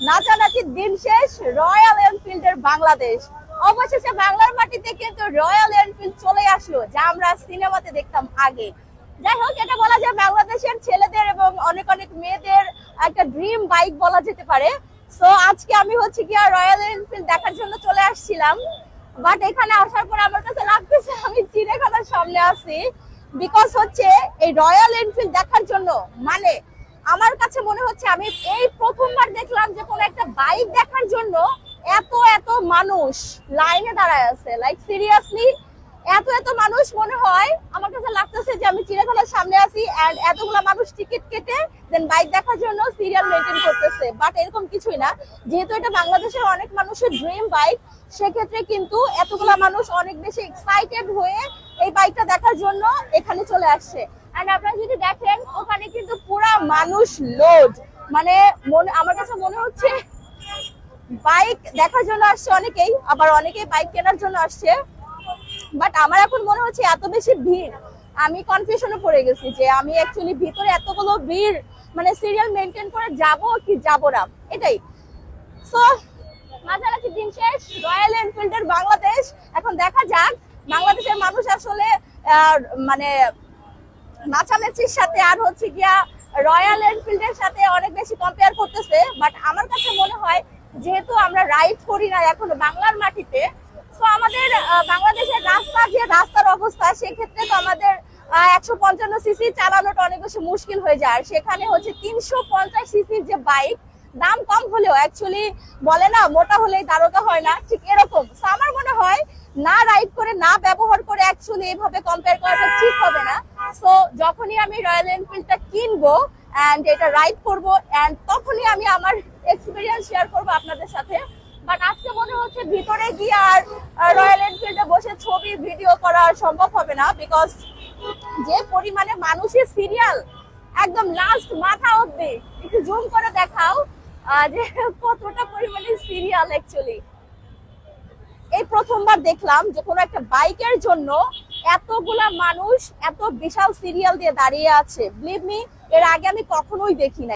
নাচানাচির দিন শেষ, রয়্যাল এনফিল্ডের বাংলাদেশ। অবশেষে বাংলার মাটিতে কিন্তু রয়্যাল এনফিল্ড চলে আসলো, যা আমরা সিনেমাতে দেখতাম আগে। যাই হোক, এটা বলা যায় বাংলাদেশের ছেলেদের এবং অনেক অনেক মেয়েদের একটা ড্রিম বাইক বলা যেতে পারে। সো আজকে আমি হচ্ছে কি রয়্যাল এনফিল্ড দেখার জন্য চলে আসছিলাম, বাট এখানে আসার পর আমার কাছে লাগতেছে আমি চিড়িয়াখানার সামনে আছি। বিকজ হচ্ছে এই রয়্যাল এনফিল্ড দেখার জন্য, মানে আমার কাছে মনে হচ্ছে আমি এই প্রথমবার দেখলাম যে কোন একটা বাইক দেখার জন্য এত এত মানুষ লাইনে দাঁড়ায় আছে। লাইক সিরিয়াসলি এত এত মানুষ, মনে হয় আমার কাছে লাগতেছে যে আমি চিড়িয়াখানার সামনে আছি এন্ড এতগুলা মানুষ টিকিট কেটে দেন বাইক দেখার জন্য সিরিয়াল মেইনটেইন করতেছে। বাট এরকম কিছুই না, যেহেতু এটা বাংলাদেশের অনেক মানুষের ড্রিম বাইক, সেক্ষেত্রে কিন্তু এতগুলা মানুষ অনেক বেশি এক্সাইটেড হয়ে এই বাইকটা দেখার জন্য এখানে চলে আসছে। এন্ড আপনারা যদি দেখেন ওখানে কিন্তু পুরা মানুষ লোড, মানে আমার কাছে মনে হচ্ছে বাইক দেখার জন্য আসছে অনেকেই, আবার অনেকেই বাইক কেনার জন্য আসছে। বাট আমার এখন মনে হচ্ছে এত বেশি ভিড়, আমি কনফিউশনে পড়ে গেছি যে আমি অ্যাকচুয়ালি ভিতরে এতগুলো ভিড় মানে সিরিয়াল মেইনটেইন করে যাব কি যাব না, এটাই। সো মাঝামাঝি দিন শেষ, রয়্যাল এনফিল্ডের বাংলাদেশ। এখন দেখা যাক বাংলাদেশের মানুষ আসলে মানে নাচানাচির সাথে আর হচ্ছে গিয়া রয়্যাল এনফিল্ডের সাথে অনেক বেশি কম্পেয়ার করতেছে। বাট আমার কাছে মনে হয় যেহেতু আমরা রাইড করি না এখনো বাংলার মাটিতে, তো আমাদের বাংলাদেশের রাস্তার অবস্থা, সেক্ষেত্রে তো আমাদের 155 সিসি চালানোটা অনেক বেশি মুশকিল হয়ে যায়। আর সেখানে হচ্ছে 350 সিসির যে বাইক, দাম কম হলেও অ্যাকচুয়ালি বলে না মোটা হলেই দারোগা হয় না, ঠিক এরকম। তো আমার মনে হয় না রাইড করে না ব্যবহার করে অ্যাকচুয়ালি এইভাবে কম্পেয়ার করাটা ঠিক হবে না। সো যখনই আমি রয়্যাল এনফিল্ডটা কিনবো এন্ড এটা রাইড করবো এন্ড তখনই আমি আমার এক্সপিরিয়েন্স শেয়ার করবো আপনাদের সাথে। বাট আজকে মনে হচ্ছে ভিতরে গিয়ে আর রয়্যাল এনফিল্ডে বসে ছবি ভিডিও করা সম্ভব হবে না, বিকজ যে পরিমাণে মানুষের সিরিয়াল একদম লাস্ট মাথা অব্দি। একটু জুম করে দেখাও যে কতটা পরিমাণে সিরিয়াল। অ্যাকচুয়ালি এই প্রথমবার দেখলাম যে কোনো একটা বাইকের জন্য এতগুলা মানুষ এত বিশাল সিরিয়াল দিয়ে দাঁড়িয়ে আছে। বিলিভ মি, এর আগে আমি কখনোই দেখি নাই।